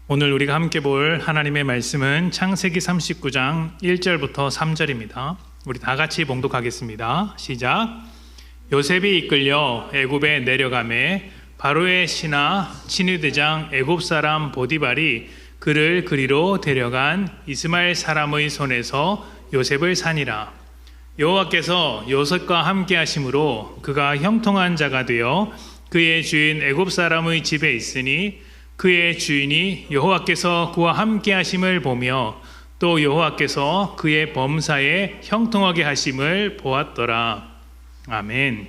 오늘 우리가 함께 볼 하나님의 말씀은 창세기 39장 1절부터 3절입니다. 우리 다 같이 봉독하겠습니다. 시작. 요셉이 이끌려 애굽에 내려가매 바로의 신하 친위대장 애굽 사람 보디발이 그를 그리로 데려간 이스마엘 사람의 손에서 요셉을 산이라. 여호와께서 요셉과 함께 하심으로 그가 형통한 자가 되어 그의 주인 애굽 사람의 집에 있으니 그의 주인이 여호와께서 그와 함께 하심을 보며 또 여호와께서 그의 범사에 형통하게 하심을 보았더라. 아멘.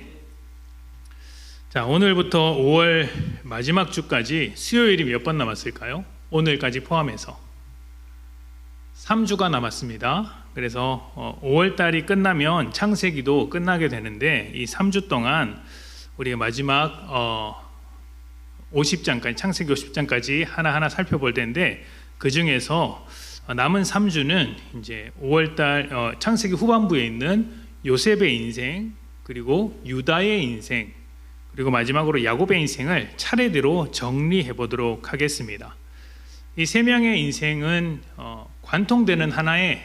자, 오늘부터 5월 마지막 주까지 수요일이 몇 번 남았을까요? 오늘까지 포함해서 3주가 남았습니다. 그래서 5월 달이 끝나면 창세기도 끝나게 되는데 이 3주 동안 우리가 마지막 50장까지 창세기 50장까지 하나하나 살펴볼 텐데 그 중에서 남은 3주는 이제 5월달 창세기 후반부에 있는 요셉의 인생, 그리고 유다의 인생, 그리고 마지막으로 야곱의 인생을 차례대로 정리해 보도록 하겠습니다. 이 세 명의 인생은 관통되는 하나의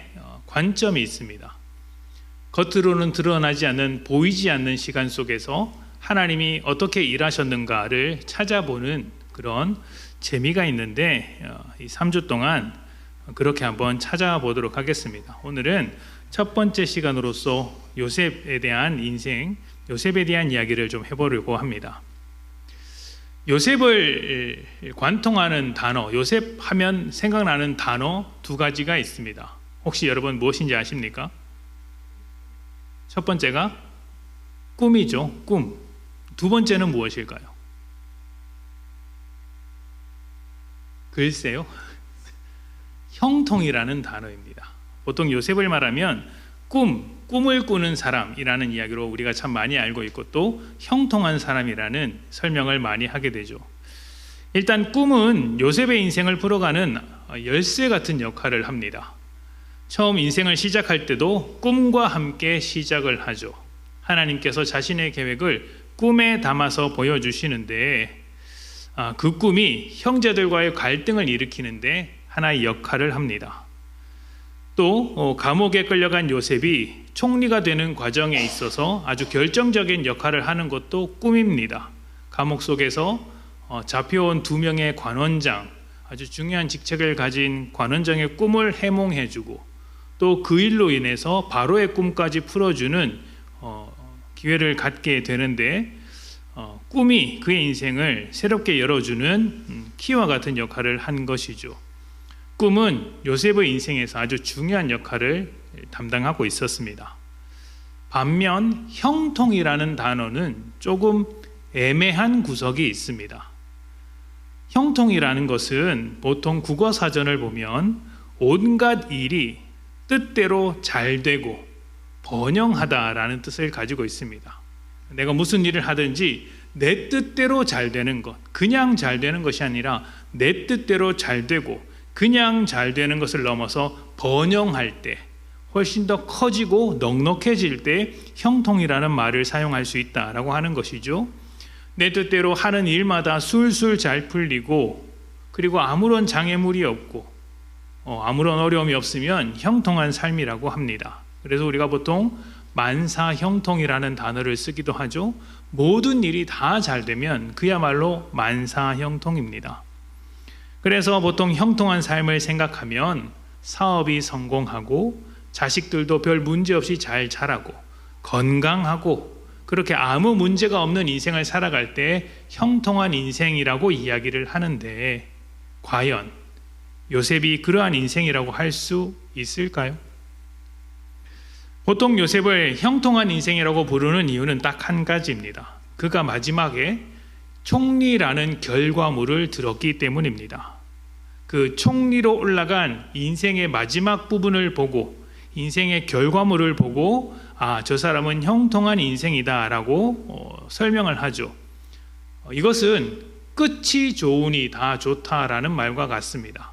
관점이 있습니다. 겉으로는 드러나지 않는, 보이지 않는 시간 속에서 하나님이 어떻게 일하셨는가를 찾아보는 그런 재미가 있는데 이 3주 동안 그렇게 한번 찾아보도록 하겠습니다. 오늘은 첫 번째 시간으로서 요셉에 대한 인생, 요셉에 대한 이야기를 좀 해보려고 합니다. 요셉을 관통하는 단어, 요셉 하면 생각나는 단어 두 가지가 있습니다. 혹시 여러분 무엇인지 아십니까? 첫 번째가 꿈이죠. 꿈. 두 번째는 무엇일까요? 글쎄요. 형통이라는 단어입니다. 보통 요셉을 말하면 꿈을 꾸는 사람이라는 이야기로 우리가 참 많이 알고 있고 또 형통한 사람이라는 설명을 많이 하게 되죠. 일단 꿈은 요셉의 인생을 풀어가는 열쇠 같은 역할을 합니다. 처음 인생을 시작할 때도 꿈과 함께 시작을 하죠. 하나님께서 자신의 계획을 꿈에 담아서 보여주시는데 그 꿈이 형제들과의 갈등을 일으키는데 하나의 역할을 합니다. 또 감옥에 끌려간 요셉이 총리가 되는 과정에 있어서 아주 결정적인 역할을 하는 것도 꿈입니다. 감옥 속에서 잡혀온 2명의 관원장, 아주 중요한 직책을 가진 관원장의 꿈을 해몽해주고 또 그 일로 인해서 바로의 꿈까지 풀어주는 기회를 갖게 되는데 꿈이 그의 인생을 새롭게 열어주는 키와 같은 역할을 한 것이죠. 꿈은 요셉의 인생에서 아주 중요한 역할을 담당하고 있었습니다. 반면 형통이라는 단어는 조금 애매한 구석이 있습니다. 형통이라는 것은 보통 국어사전을 보면 온갖 일이 뜻대로 잘 되고 번영하다라는 뜻을 가지고 있습니다. 내가 무슨 일을 하든지 내 뜻대로 잘 되는 것, 그냥 잘 되는 것이 아니라 내 뜻대로 잘 되고 그냥 잘 되는 것을 넘어서 번영할 때, 훨씬 더 커지고 넉넉해질 때 형통이라는 말을 사용할 수 있다라고 하는 것이죠. 내 뜻대로 하는 일마다 술술 잘 풀리고 그리고 아무런 장애물이 없고 아무런 어려움이 없으면 형통한 삶이라고 합니다. 그래서 우리가 보통 만사형통이라는 단어를 쓰기도 하죠. 모든 일이 다 잘 되면 그야말로 만사형통입니다. 그래서 보통 형통한 삶을 생각하면 사업이 성공하고 자식들도 별 문제 없이 잘 자라고 건강하고 그렇게 아무 문제가 없는 인생을 살아갈 때 형통한 인생이라고 이야기를 하는데 과연 요셉이 그러한 인생이라고 할 수 있을까요? 보통 요셉을 형통한 인생이라고 부르는 이유는 딱 한 가지입니다. 그가 마지막에 총리라는 결과물을 들었기 때문입니다. 그 총리로 올라간 인생의 마지막 부분을 보고 인생의 결과물을 보고 저 사람은 형통한 인생이다라고 설명을 하죠. 이것은 끝이 좋으니 다 좋다라는 말과 같습니다.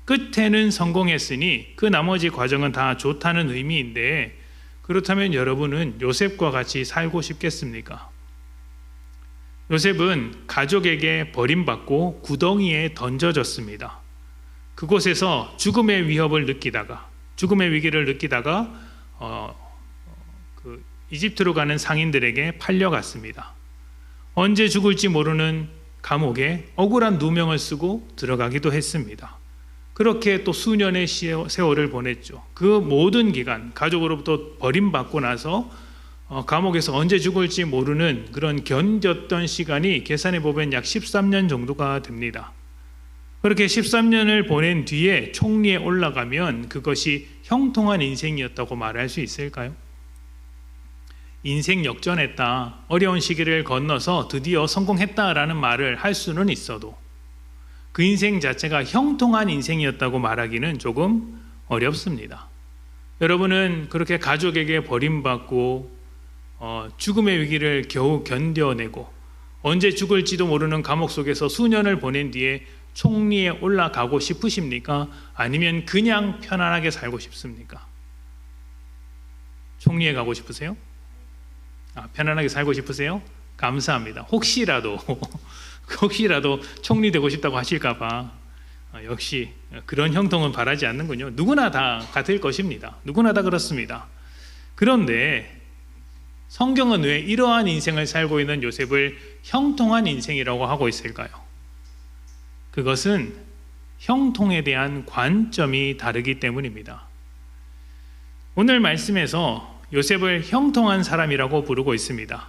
끝에는 성공했으니 그 나머지 과정은 다 좋다는 의미인데 그렇다면 여러분은 요셉과 같이 살고 싶겠습니까? 요셉은 가족에게 버림받고 구덩이에 던져졌습니다. 그곳에서 죽음의 위협을 느끼다가, 죽음의 위기를 느끼다가 그 이집트로 가는 상인들에게 팔려갔습니다. 언제 죽을지 모르는 감옥에 억울한 누명을 쓰고 들어가기도 했습니다. 그렇게 또 수년의 세월을 보냈죠. 그 모든 기간, 가족으로부터 버림받고 나서 감옥에서 언제 죽을지 모르는 그런 견뎠던 시간이 계산해 보면 약 13년 정도가 됩니다. 그렇게 13년을 보낸 뒤에 총리에 올라가면 그것이 형통한 인생이었다고 말할 수 있을까요? 인생 역전했다, 어려운 시기를 건너서 드디어 성공했다라는 말을 할 수는 있어도 그 인생 자체가 형통한 인생이었다고 말하기는 조금 어렵습니다. 여러분은 그렇게 가족에게 버림받고 죽음의 위기를 겨우 견뎌내고 언제 죽을지도 모르는 감옥 속에서 수년을 보낸 뒤에 총리에 올라가고 싶으십니까? 아니면 그냥 편안하게 살고 싶습니까? 총리에 가고 싶으세요? 편안하게 살고 싶으세요? 감사합니다. 혹시라도 총리 되고 싶다고 하실까봐 역시 그런 형통은 바라지 않는군요. 누구나 다 같을 것입니다. 누구나 다 그렇습니다. 그런데 성경은 왜 이러한 인생을 살고 있는 요셉을 형통한 인생이라고 하고 있을까요? 그것은 형통에 대한 관점이 다르기 때문입니다. 오늘 말씀에서 요셉을 형통한 사람이라고 부르고 있습니다.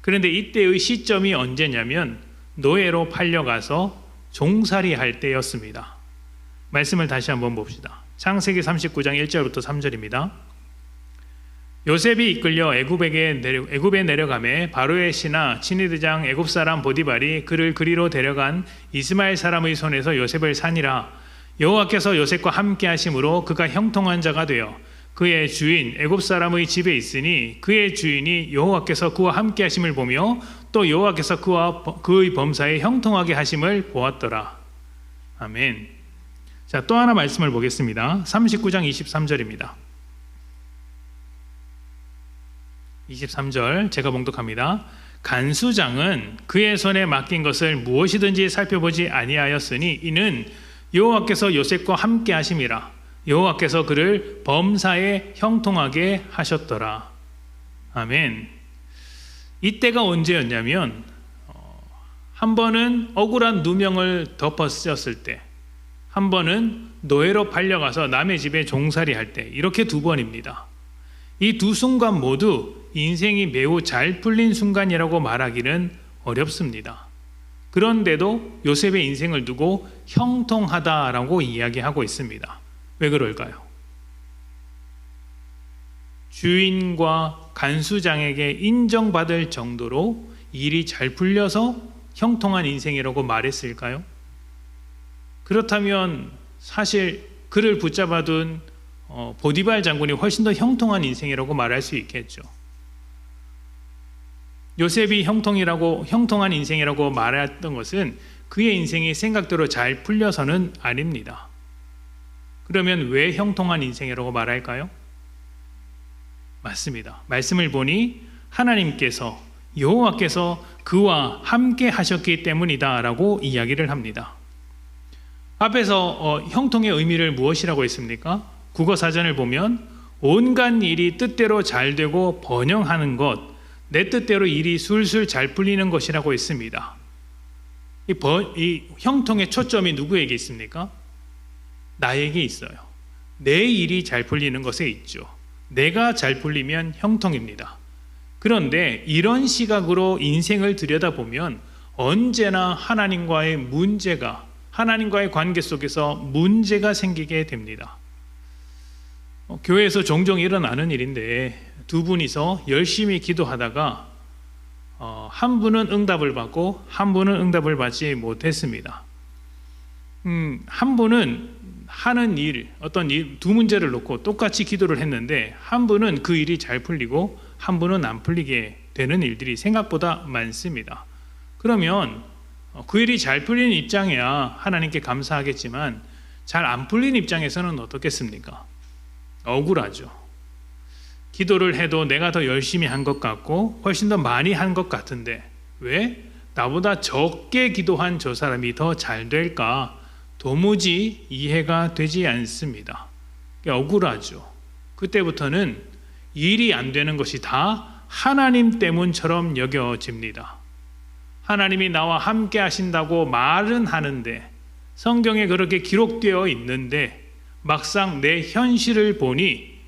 그런데 이때의 시점이 언제냐면 노예로 팔려가서 종살이 할 때였습니다. 말씀을 다시 한번 봅시다. 창세기 39장 1절부터 3절입니다. 요셉이 이끌려 애굽에 내려가매 바로의 신하 친위대장 애굽 사람 보디발이 그를 그리로 데려간 이스마엘 사람의 손에서 요셉을 산이라. 여호와께서 요셉과 함께 하심으로 그가 형통한 자가 되어 그의 주인 애굽 사람의 집에 있으니 그의 주인이 여호와께서 그와 함께 하심을 보며 또 여호와께서 그의 범사에 형통하게 하심을 보았더라. 아멘. 자, 또 하나 말씀을 보겠습니다. 39장 23절입니다. 23절 제가 봉독합니다. 간수장은 그의 손에 맡긴 것을 무엇이든지 살펴보지 아니하였으니 이는 여호와께서 요셉과 함께 하심이라. 여호와께서 그를 범사에 형통하게 하셨더라. 아멘. 이때가 언제였냐면 한 번은 억울한 누명을 덮어 쓰였을 때, 한 번은 노예로 팔려가서 남의 집에 종살이 할 때, 이렇게 두 번입니다. 이 두 순간 모두 인생이 매우 잘 풀린 순간이라고 말하기는 어렵습니다. 그런데도 요셉의 인생을 두고 형통하다라고 이야기하고 있습니다. 왜 그럴까요? 주인과 간수장에게 인정받을 정도로 일이 잘 풀려서 형통한 인생이라고 말했을까요? 그렇다면 사실 그를 붙잡아둔 보디발 장군이 훨씬 더 형통한 인생이라고 말할 수 있겠죠. 요셉이 형통한 인생이라고 말했던 것은 그의 인생이 생각대로 잘 풀려서는 아닙니다. 그러면 왜 형통한 인생이라고 말할까요? 맞습니다. 말씀을 보니 하나님께서, 여호와께서 그와 함께 하셨기 때문이다라고 이야기를 합니다. 앞에서 형통의 의미를 무엇이라고 했습니까? 국어사전을 보면 온갖 일이 뜻대로 잘 되고 번영하는 것, 내 뜻대로 일이 술술 잘 풀리는 것이라고 했습니다. 이 형통의 초점이 누구에게 있습니까? 나에게 있어요. 내 일이 잘 풀리는 것에 있죠. 내가 잘 풀리면 형통입니다. 그런데 이런 시각으로 인생을 들여다보면 언제나 하나님과의 관계 속에서 문제가 생기게 됩니다. 교회에서 종종 일어나는 일인데 두 분이서 열심히 기도하다가 한 분은 응답을 받고 한 분은 응답을 받지 못했습니다. 한 분은 하는 일, 어떤 일, 두 문제를 놓고 똑같이 기도를 했는데 한 분은 그 일이 잘 풀리고 한 분은 안 풀리게 되는 일들이 생각보다 많습니다. 그러면 그 일이 잘 풀리는 입장이야 하나님께 감사하겠지만 잘 안 풀린 입장에서는 어떻겠습니까? 억울하죠. 기도를 해도 내가 더 열심히 한 것 같고 훨씬 더 많이 한 것 같은데 왜 나보다 적게 기도한 저 사람이 더 잘 될까? 도무지 이해가 되지 않습니다. 억울하죠. 그때부터는 일이 안 되는 것이 다 하나님 때문처럼 여겨집니다. 하나님이 나와 함께 하신다고 말은 하는데, 성경에 그렇게 기록되어 있는데 막상 내 현실을 보니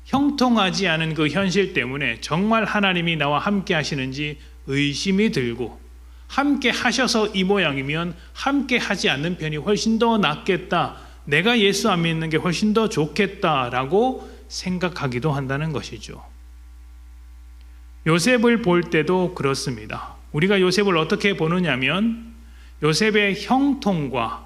형통하지 않은 그 현실 때문에 정말 하나님이 나와 함께 하시는지 의심이 들고, 함께 하셔서 이 모양이면 함께 하지 않는 편이 훨씬 더 낫겠다, 내가 예수 안 믿는 게 훨씬 더 좋겠다라고 생각하기도 한다는 것이죠. 요셉을 볼 때도 그렇습니다. 우리가 요셉을 어떻게 보느냐면, 요셉의 형통과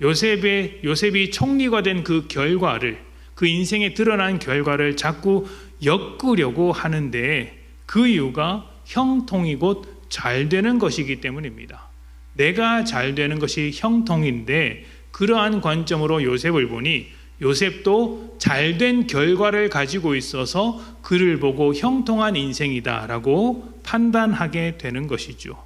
요셉이 총리가 된 그 결과를, 그 인생에 드러난 결과를 자꾸 엮으려고 하는데, 그 이유가 형통이 곧 잘 되는 것이기 때문입니다. 내가 잘 되는 것이 형통인데, 그러한 관점으로 요셉을 보니 요셉도 잘된 결과를 가지고 있어서 그를 보고 형통한 인생이다라고 판단하게 되는 것이죠.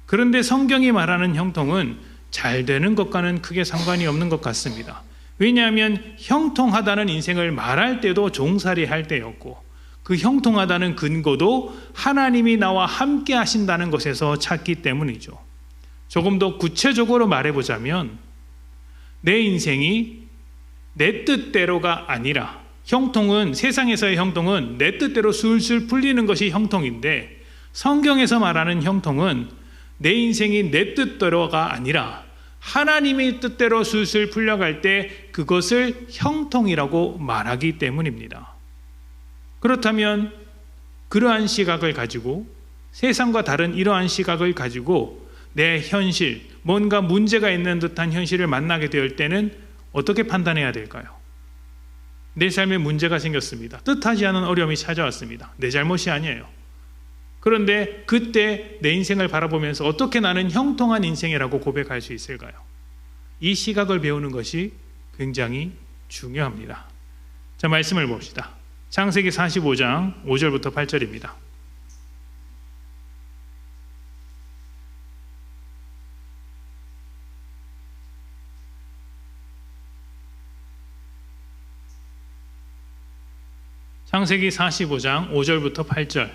그런데 성경이 말하는 형통은 잘 되는 것과는 크게 상관이 없는 것 같습니다. 왜냐하면 형통하다는 인생을 말할 때도 종살이 할 때였고, 그 형통하다는 근거도 하나님이 나와 함께 하신다는 것에서 찾기 때문이죠. 조금 더 구체적으로 말해보자면, 내 인생이 내 뜻대로가 아니라, 형통은, 세상에서의 형통은 내 뜻대로 술술 풀리는 것이 형통인데, 성경에서 말하는 형통은 내 인생이 내 뜻대로가 아니라 하나님의 뜻대로 술술 풀려갈 때 그것을 형통이라고 말하기 때문입니다. 그렇다면 그러한 시각을 가지고, 세상과 다른 이러한 시각을 가지고 내 현실, 뭔가 문제가 있는 듯한 현실을 만나게 될 때는 어떻게 판단해야 될까요? 내 삶에 문제가 생겼습니다. 뜻하지 않은 어려움이 찾아왔습니다. 내 잘못이 아니에요. 그런데 그때 내 인생을 바라보면서 어떻게 나는 형통한 인생이라고 고백할 수 있을까요? 이 시각을 배우는 것이 굉장히 중요합니다. 자, 말씀을 봅시다. 창세기 45장 5절부터 8절입니다. 창세기 45장 5절부터 8절.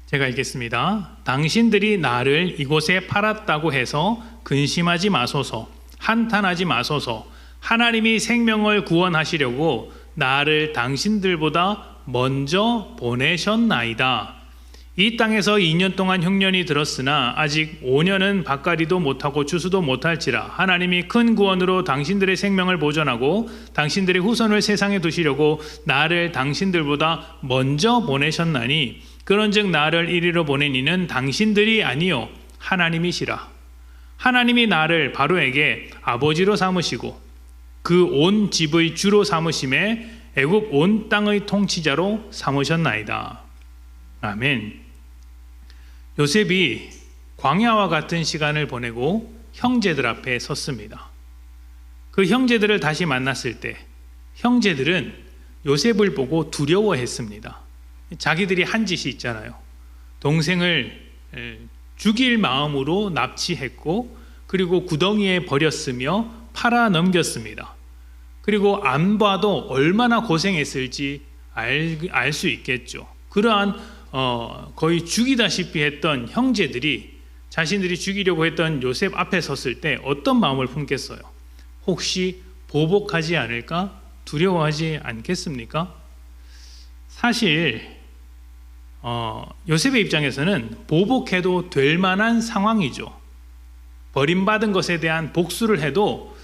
제가 읽겠습니다. 당신들이 나를 이곳에 팔았다고 해서 근심하지 마소서, 한탄하지 마소서. 하나님이 생명을 구원하시려고 나를 당신들보다 먼저 보내셨나이다. 이 땅에서 2년 동안 흉년이 들었으나 아직 5년은 밭갈이도 못하고 추수도 못할지라 하나님이 큰 구원으로 당신들의 생명을 보존하고 당신들의 후손을 세상에 두시려고 나를 당신들보다 먼저 보내셨나니, 그런즉 나를 이리로 보낸 이는 당신들이 아니요 하나님이시라. 하나님이 나를 바로에게 아버지로 삼으시고 그 온 집의 주로 삼으심에 애굽 온 땅의 통치자로 삼으셨나이다. 아멘. 요셉이 광야와 같은 시간을 보내고 형제들 앞에 섰습니다. 그 형제들을 다시 만났을 때 형제들은 요셉을 보고 두려워했습니다. 자기들이 한 짓이 있잖아요. 동생을 죽일 마음으로 납치했고, 그리고 구덩이에 버렸으며 팔아 넘겼습니다. 그리고 안 봐도 얼마나 고생했을지 알 수 있겠죠. 그러한 거의 죽이다시피 했던 형제들이 자신들이 죽이려고 했던 요셉 앞에 섰을 때 어떤 마음을 품겠어요? 혹시 보복하지 않을까? 두려워하지 않겠습니까? 사실 요셉의 입장에서는 보복해도 될 만한 상황이죠. 버림받은 것에 대한 복수를 해도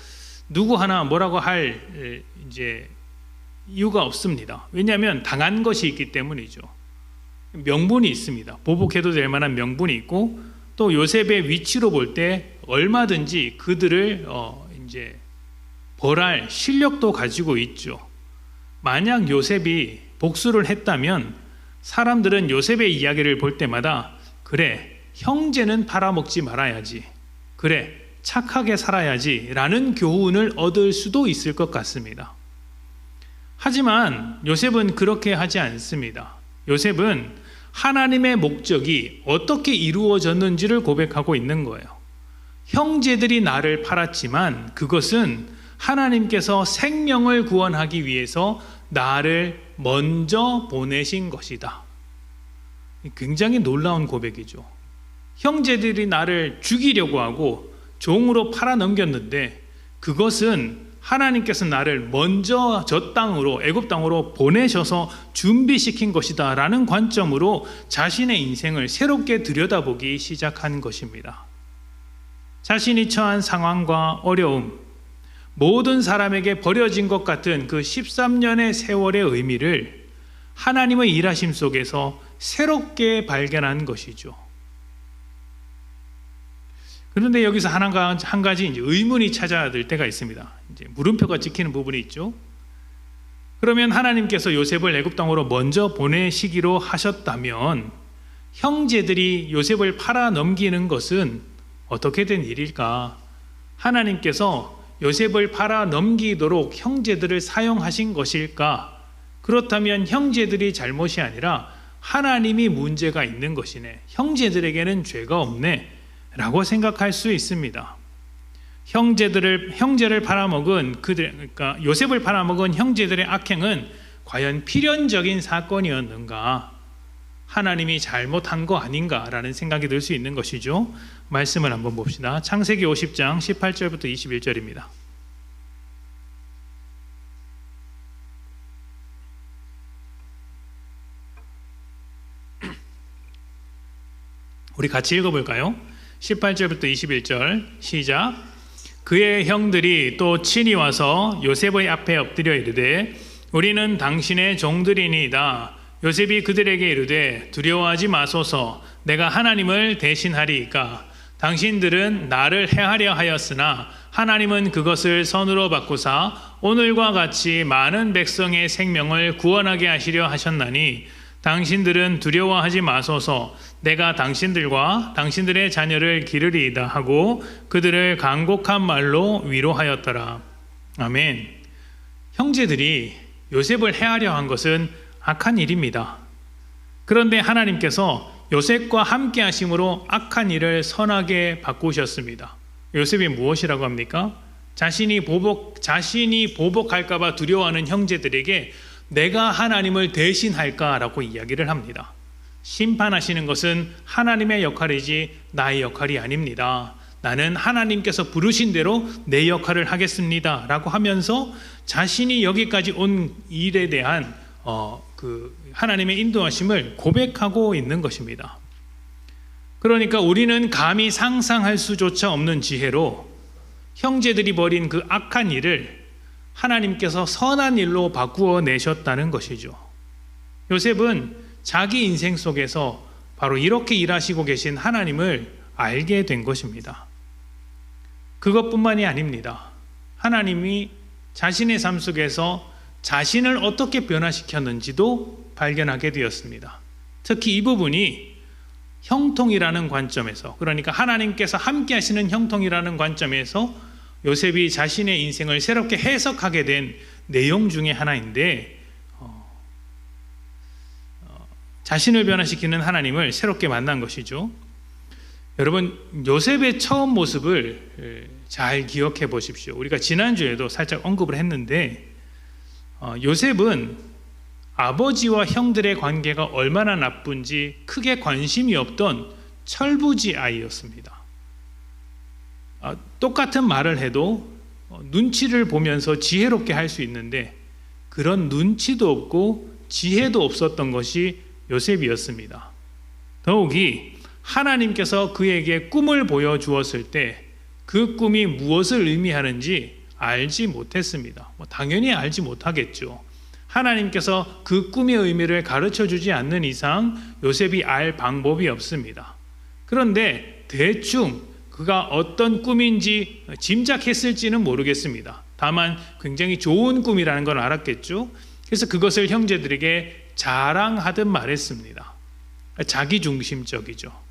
누구 하나 뭐라고 할 이유가 없습니다. 왜냐하면 당한 것이 있기 때문이죠. 명분이 있습니다. 보복해도 될 만한 명분이 있고, 또 요셉의 위치로 볼 때 얼마든지 그들을 벌할 실력도 가지고 있죠. 만약 요셉이 복수를 했다면 사람들은 요셉의 이야기를 볼 때마다, 그래, 형제는 팔아먹지 말아야지, 그래, 착하게 살아야지 라는 교훈을 얻을 수도 있을 것 같습니다. 하지만 요셉은 그렇게 하지 않습니다. 요셉은 하나님의 목적이 어떻게 이루어졌는지를 고백하고 있는 거예요. 형제들이 나를 팔았지만 그것은 하나님께서 생명을 구원하기 위해서 나를 먼저 보내신 것이다. 굉장히 놀라운 고백이죠. 형제들이 나를 죽이려고 하고 종으로 팔아넘겼는데 그것은 하나님께서 나를 먼저 저 땅으로, 애굽 땅으로 보내셔서 준비시킨 것이다 라는 관점으로 자신의 인생을 새롭게 들여다보기 시작한 것입니다. 자신이 처한 상황과 어려움, 모든 사람에게 버려진 것 같은 그 13년의 세월의 의미를 하나님의 일하심 속에서 새롭게 발견한 것이죠. 그런데 여기서 한 가지 이제 의문이 찾아들 때가 있습니다. 이제 물음표가 찍히는 부분이 있죠. 그러면 하나님께서 요셉을 애굽 땅으로 먼저 보내시기로 하셨다면 형제들이 요셉을 팔아 넘기는 것은 어떻게 된 일일까? 하나님께서 요셉을 팔아 넘기도록 형제들을 사용하신 것일까? 그렇다면 형제들이 잘못이 아니라 하나님이 문제가 있는 것이네. 형제들에게는 죄가 없네. 라고 생각할 수 있습니다. 형제를 팔아먹은 그러니까 요셉을 팔아먹은 형제들의 악행은 과연 필연적인 사건이었는가? 하나님이 잘못한 거 아닌가라는 생각이 들 수 있는 것이죠. 말씀을 한번 봅시다. 창세기 50장 18절부터 21절입니다. 우리 같이 읽어볼까요? 18절부터 21절 시작. 그의 형들이 또 친히 와서 요셉의 앞에 엎드려 이르되 우리는 당신의 종들이니이다. 요셉이 그들에게 이르되 두려워하지 마소서. 내가 하나님을 대신하리이까. 당신들은 나를 해하려 하였으나 하나님은 그것을 선으로 바꾸사 오늘과 같이 많은 백성의 생명을 구원하게 하시려 하셨나니 당신들은 두려워하지 마소서. 내가 당신들과 당신들의 자녀를 기르리이다 하고 그들을 간곡한 말로 위로하였더라. 아멘. 형제들이 요셉을 해하려 한 것은 악한 일입니다. 그런데 하나님께서 요셉과 함께 하심으로 악한 일을 선하게 바꾸셨습니다. 요셉이 무엇이라고 합니까? 자신이 보복할까 봐 두려워하는 형제들에게 내가 하나님을 대신할까라고 이야기를 합니다. 심판하시는 것은 하나님의 역할이지 나의 역할이 아닙니다. 나는 하나님께서 부르신 대로 내 역할을 하겠습니다 라고 하면서 자신이 여기까지 온 일에 대한 하나님의 인도하심을 고백하고 있는 것입니다. 그러니까 우리는 감히 상상할 수조차 없는 지혜로 형제들이 벌인 그 악한 일을 하나님께서 선한 일로 바꾸어 내셨다는 것이죠. 요셉은 자기 인생 속에서 바로 이렇게 일하시고 계신 하나님을 알게 된 것입니다. 그것뿐만이 아닙니다. 하나님이 자신의 삶 속에서 자신을 어떻게 변화시켰는지도 발견하게 되었습니다. 특히 이 부분이 형통이라는 관점에서, 그러니까 하나님께서 함께 하시는 형통이라는 관점에서 요셉이 자신의 인생을 새롭게 해석하게 된 내용 중에 하나인데, 자신을 변화시키는 하나님을 새롭게 만난 것이죠. 여러분, 요셉의 처음 모습을 잘 기억해 보십시오. 우리가 지난주에도 살짝 언급을 했는데, 요셉은 아버지와 형들의 관계가 얼마나 나쁜지 크게 관심이 없던 철부지 아이였습니다. 똑같은 말을 해도 눈치를 보면서 지혜롭게 할 수 있는데 그런 눈치도 없고 지혜도 없었던 것이 요셉이었습니다. 더욱이 하나님께서 그에게 꿈을 보여주었을 때 그 꿈이 무엇을 의미하는지 알지 못했습니다. 당연히 알지 못하겠죠. 하나님께서 그 꿈의 의미를 가르쳐 주지 않는 이상 요셉이 알 방법이 없습니다. 그런데 대충 그가 어떤 꿈인지 짐작했을지는 모르겠습니다. 다만 굉장히 좋은 꿈이라는 걸 알았겠죠. 그래서 그것을 형제들에게 자랑하듯 말했습니다. 자기중심적이죠.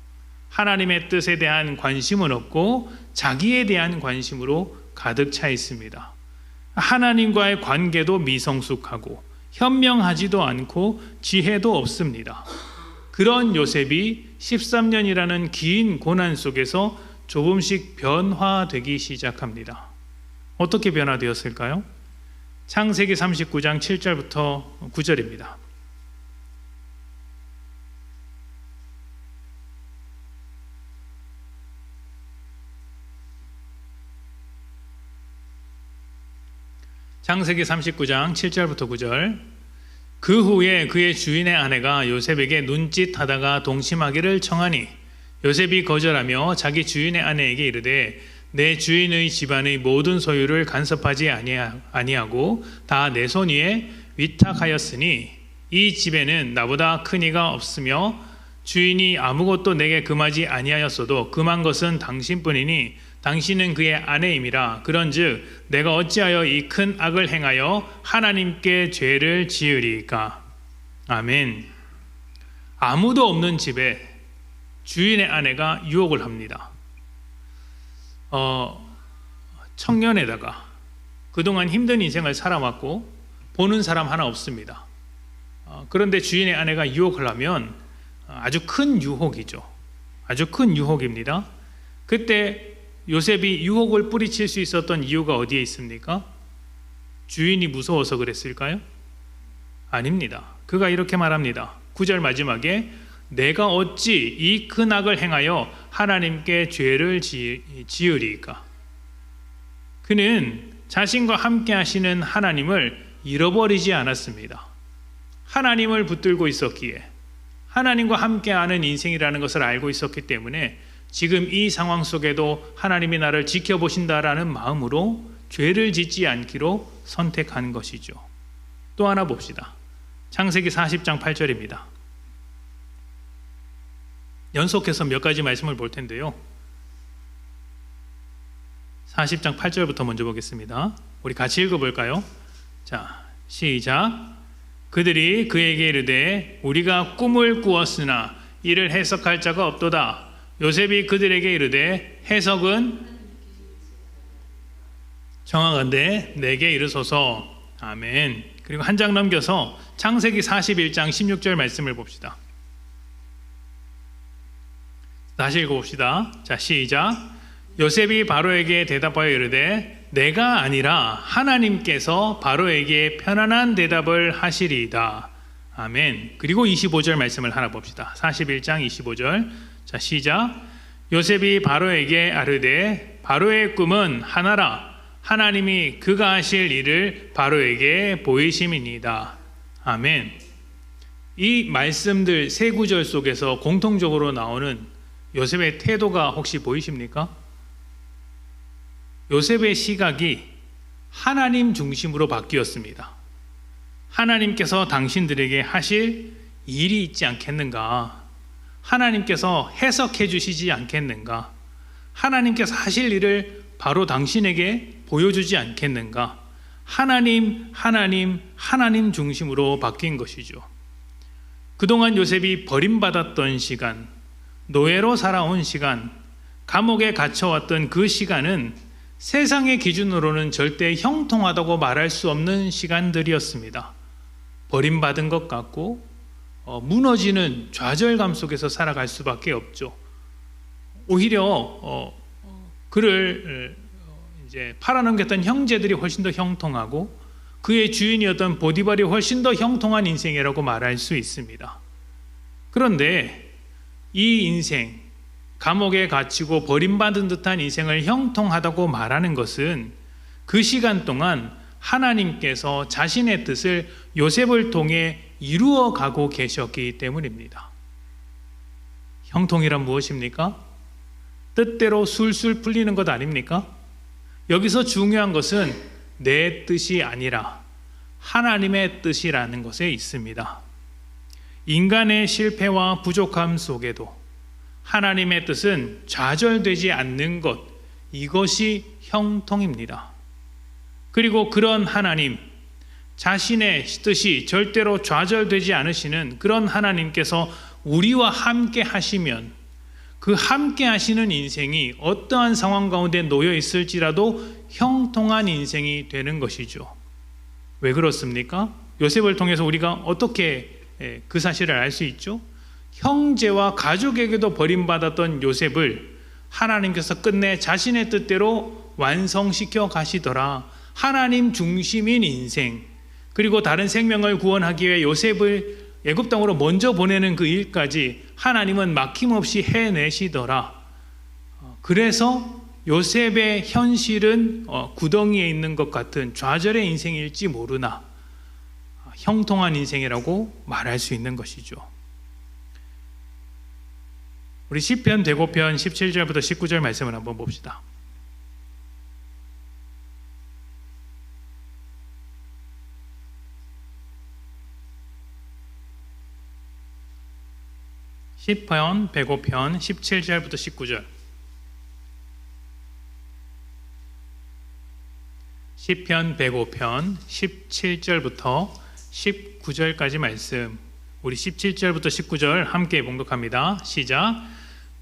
하나님의 뜻에 대한 관심은 없고 자기에 대한 관심으로 가득 차 있습니다. 하나님과의 관계도 미성숙하고 현명하지도 않고 지혜도 없습니다. 그런 요셉이 13년이라는 긴 고난 속에서 조금씩 변화되기 시작합니다. 어떻게 변화되었을까요? 창세기 39장 7절부터 9절입니다. 창세기 39장 7절부터 9절. 그 후에 그의 주인의 아내가 요셉에게 눈짓하다가 동침하기를 청하니 요셉이 거절하며 자기 주인의 아내에게 이르되 내 주인의 집안의 모든 소유를 간섭하지 아니하고 다 내 손 위에 위탁하였으니 이 집에는 나보다 큰 이가 없으며 주인이 아무것도 내게 금하지 아니하였어도 금한 것은 당신뿐이니 당신은 그의 아내임이라. 그런즉 내가 어찌하여 이 큰 악을 행하여 하나님께 죄를 지으리까. 아멘. 아무도 없는 집에 주인의 아내가 유혹을 합니다. 청년에다가 그동안 힘든 인생을 살아왔고 보는 사람 하나 없습니다. 그런데 주인의 아내가 유혹을 하면 아주 큰 유혹이죠. 아주 큰 유혹입니다. 그때 요셉이 유혹을 뿌리칠 수 있었던 이유가 어디에 있습니까? 주인이 무서워서 그랬을까요? 아닙니다. 그가 이렇게 말합니다. 9절 마지막에 내가 어찌 이 큰 악을 행하여 하나님께 죄를 지으리까? 그는 자신과 함께 하시는 하나님을 잃어버리지 않았습니다. 하나님을 붙들고 있었기에, 하나님과 함께하는 인생이라는 것을 알고 있었기 때문에 지금 이 상황 속에도 하나님이 나를 지켜보신다라는 마음으로 죄를 짓지 않기로 선택한 것이죠. 또 하나 봅시다. 창세기 40장 8절입니다. 연속해서 몇 가지 말씀을 볼 텐데요. 40장 8절부터 먼저 보겠습니다. 우리 같이 읽어볼까요? 자, 시작. 그들이 그에게 이르되 우리가 꿈을 꾸었으나 이를 해석할 자가 없도다. 요셉이 그들에게 이르되 해석은 정확한데 내게 이르소서. 아멘. 그리고 한 장 넘겨서 창세기 41장 16절 말씀을 봅시다. 다시 읽어봅시다. 자, 시작. 요셉이 바로에게 대답하여 이르되 내가 아니라 하나님께서 바로에게 편안한 대답을 하시리이다. 아멘. 그리고 25절 말씀을 하나 봅시다. 41장 25절. 자, 시작. 요셉이 바로에게 아르되 바로의 꿈은 하나라. 하나님이 그가 하실 일을 바로에게 보이심이니이다. 아멘. 이 말씀들 세 구절 속에서 공통적으로 나오는 요셉의 태도가 혹시 보이십니까? 요셉의 시각이 하나님 중심으로 바뀌었습니다. 하나님께서 당신들에게 하실 일이 있지 않겠는가? 하나님께서 해석해 주시지 않겠는가? 하나님께서 하실 일을 바로 당신에게 보여주지 않겠는가? 하나님 중심으로 바뀐 것이죠. 그동안 요셉이 버림받았던 시간, 노예로 살아온 시간, 감옥에 갇혀왔던 그 시간은 세상의 기준으로는 절대 형통하다고 말할 수 없는 시간들이었습니다. 버림받은 것 같고 무너지는 좌절감 속에서 살아갈 수밖에 없죠. 오히려 그를 이제 팔아넘겼던 형제들이 훨씬 더 형통하고 그의 주인이었던 보디발이 훨씬 더 형통한 인생이라고 말할 수 있습니다. 그런데 이 인생, 감옥에 갇히고 버림받은 듯한 인생을 형통하다고 말하는 것은 그 시간 동안 하나님께서 자신의 뜻을 요셉을 통해 이루어가고 계셨기 때문입니다. 형통이란 무엇입니까? 뜻대로 술술 풀리는 것 아닙니까? 여기서 중요한 것은 내 뜻이 아니라 하나님의 뜻이라는 것에 있습니다. 인간의 실패와 부족함 속에도 하나님의 뜻은 좌절되지 않는 것, 이것이 형통입니다. 그리고 그런 하나님, 자신의 뜻이 절대로 좌절되지 않으시는 그런 하나님께서 우리와 함께 하시면 그 함께 하시는 인생이 어떠한 상황 가운데 놓여 있을지라도 형통한 인생이 되는 것이죠. 왜 그렇습니까? 요셉을 통해서 우리가 어떻게 그 사실을 알 수 있죠? 형제와 가족에게도 버림받았던 요셉을 하나님께서 끝내 자신의 뜻대로 완성시켜 가시더라. 하나님 중심인 인생, 그리고 다른 생명을 구원하기 위해 요셉을 애굽 땅으로 먼저 보내는 그 일까지 하나님은 막힘없이 해내시더라. 그래서 요셉의 현실은 구덩이에 있는 것 같은 좌절의 인생일지 모르나 형통한 인생이라고 말할 수 있는 것이죠. 우리 시편 105편 17절부터 19절 말씀을 한번 봅시다. 시편 105편 17절부터 19절. 시편 105편 17절부터 19절까지 말씀, 우리 17절부터 19절 함께 봉독합니다. 시작.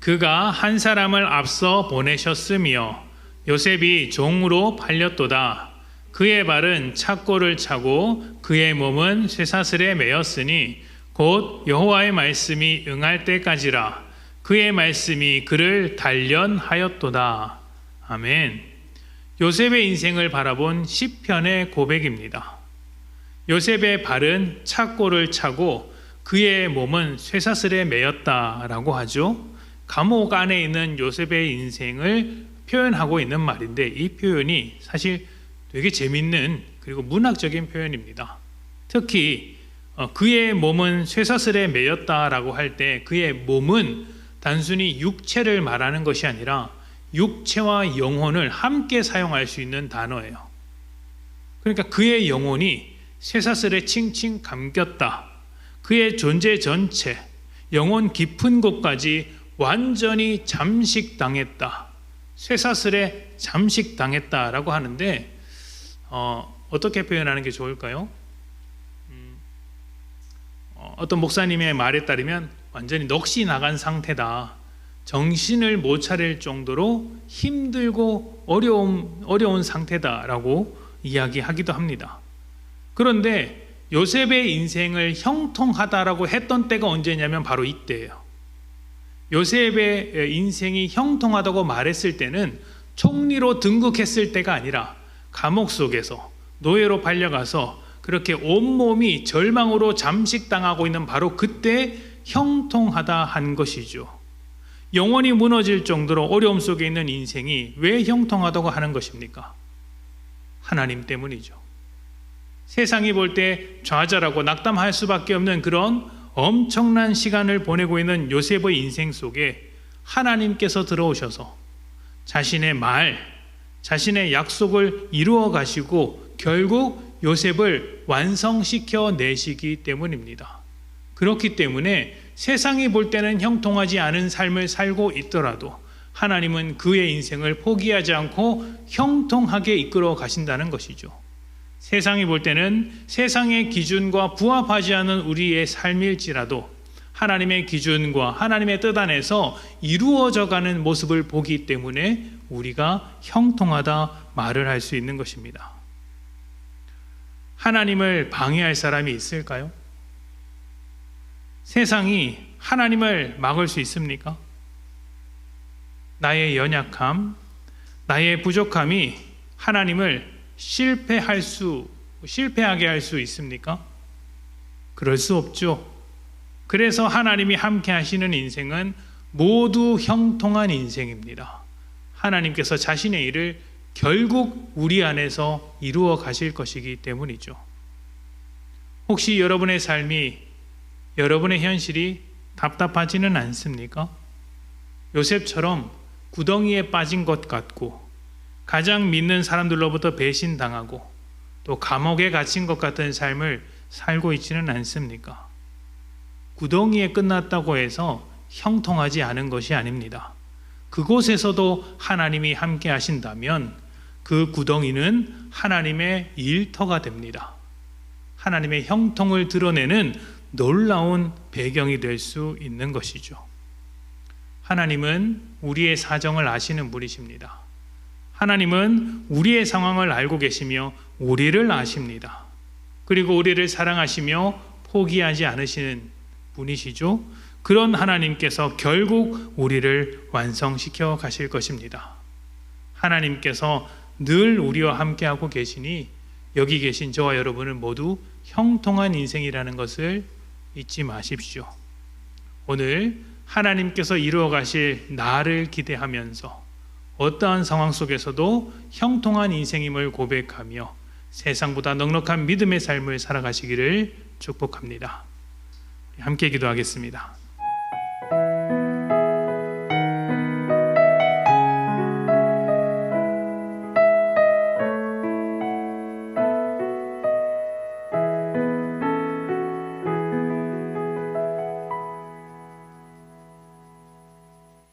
그가 한 사람을 앞서 보내셨으며 요셉이 종으로 팔렸도다. 그의 발은 착고를 차고 그의 몸은 쇠사슬에 매였으니 곧 여호와의 말씀이 응할 때까지라. 그의 말씀이 그를 단련하였도다. 아멘. 요셉의 인생을 바라본 시편의 고백입니다. 요셉의 발은 착고를 차고 그의 몸은 쇠사슬에 매였다라고 하죠. 감옥 안에 있는 요셉의 인생을 표현하고 있는 말인데, 이 표현이 사실 되게 재밌는 그리고 문학적인 표현입니다. 특히 그의 몸은 쇠사슬에 매였다라고 할 때 그의 몸은 단순히 육체를 말하는 것이 아니라 육체와 영혼을 함께 사용할 수 있는 단어예요. 그러니까 그의 영혼이 쇠사슬에 칭칭 감겼다. 그의 존재 전체, 영혼 깊은 곳까지 완전히 잠식당했다. 쇠사슬에 잠식당했다라고 하는데 어떻게 표현하는 게 좋을까요? 어떤 목사님의 말에 따르면 완전히 넋이 나간 상태다. 정신을 못 차릴 정도로 힘들고 어려운 상태다라고 이야기하기도 합니다. 그런데 요셉의 인생을 형통하다라고 했던 때가 언제냐면 바로 이때예요. 요셉의 인생이 형통하다고 말했을 때는 총리로 등극했을 때가 아니라 감옥 속에서 노예로 팔려가서 그렇게 온몸이 절망으로 잠식당하고 있는 바로 그때 형통하다 한 것이죠. 영원히 무너질 정도로 어려움 속에 있는 인생이 왜 형통하다고 하는 것입니까? 하나님 때문이죠. 세상이 볼 때 좌절하고 낙담할 수밖에 없는 그런 엄청난 시간을 보내고 있는 요셉의 인생 속에 하나님께서 들어오셔서 자신의 말, 자신의 약속을 이루어 가시고 결국 요셉을 완성시켜 내시기 때문입니다. 그렇기 때문에 세상이 볼 때는 형통하지 않은 삶을 살고 있더라도 하나님은 그의 인생을 포기하지 않고 형통하게 이끌어 가신다는 것이죠. 세상이 볼 때는 세상의 기준과 부합하지 않은 우리의 삶일지라도 하나님의 기준과 하나님의 뜻 안에서 이루어져 가는 모습을 보기 때문에 우리가 형통하다 말을 할 수 있는 것입니다. 하나님을 방해할 사람이 있을까요? 세상이 하나님을 막을 수 있습니까? 나의 연약함, 나의 부족함이 하나님을 실패하게 할 수 있습니까? 그럴 수 없죠. 그래서 하나님이 함께 하시는 인생은 모두 형통한 인생입니다. 하나님께서 자신의 일을 결국 우리 안에서 이루어 가실 것이기 때문이죠. 혹시 여러분의 삶이, 여러분의 현실이 답답하지는 않습니까? 요셉처럼 구덩이에 빠진 것 같고 가장 믿는 사람들로부터 배신당하고 또 감옥에 갇힌 것 같은 삶을 살고 있지는 않습니까? 구덩이에 끝났다고 해서 형통하지 않은 것이 아닙니다. 그곳에서도 하나님이 함께 하신다면 그 구덩이는 하나님의 일터가 됩니다. 하나님의 형통을 드러내는 놀라운 배경이 될 수 있는 것이죠. 하나님은 우리의 사정을 아시는 분이십니다. 하나님은 우리의 상황을 알고 계시며 우리를 아십니다. 그리고 우리를 사랑하시며 포기하지 않으시는 분이시죠. 그런 하나님께서 결국 우리를 완성시켜 가실 것입니다. 하나님께서 늘 우리와 함께하고 계시니 여기 계신 저와 여러분은 모두 형통한 인생이라는 것을 잊지 마십시오. 오늘 하나님께서 이루어 가실 나를 기대하면서 어떠한 상황 속에서도 형통한 인생임을 고백하며 세상보다 넉넉한 믿음의 삶을 살아가시기를 축복합니다. 함께 기도하겠습니다.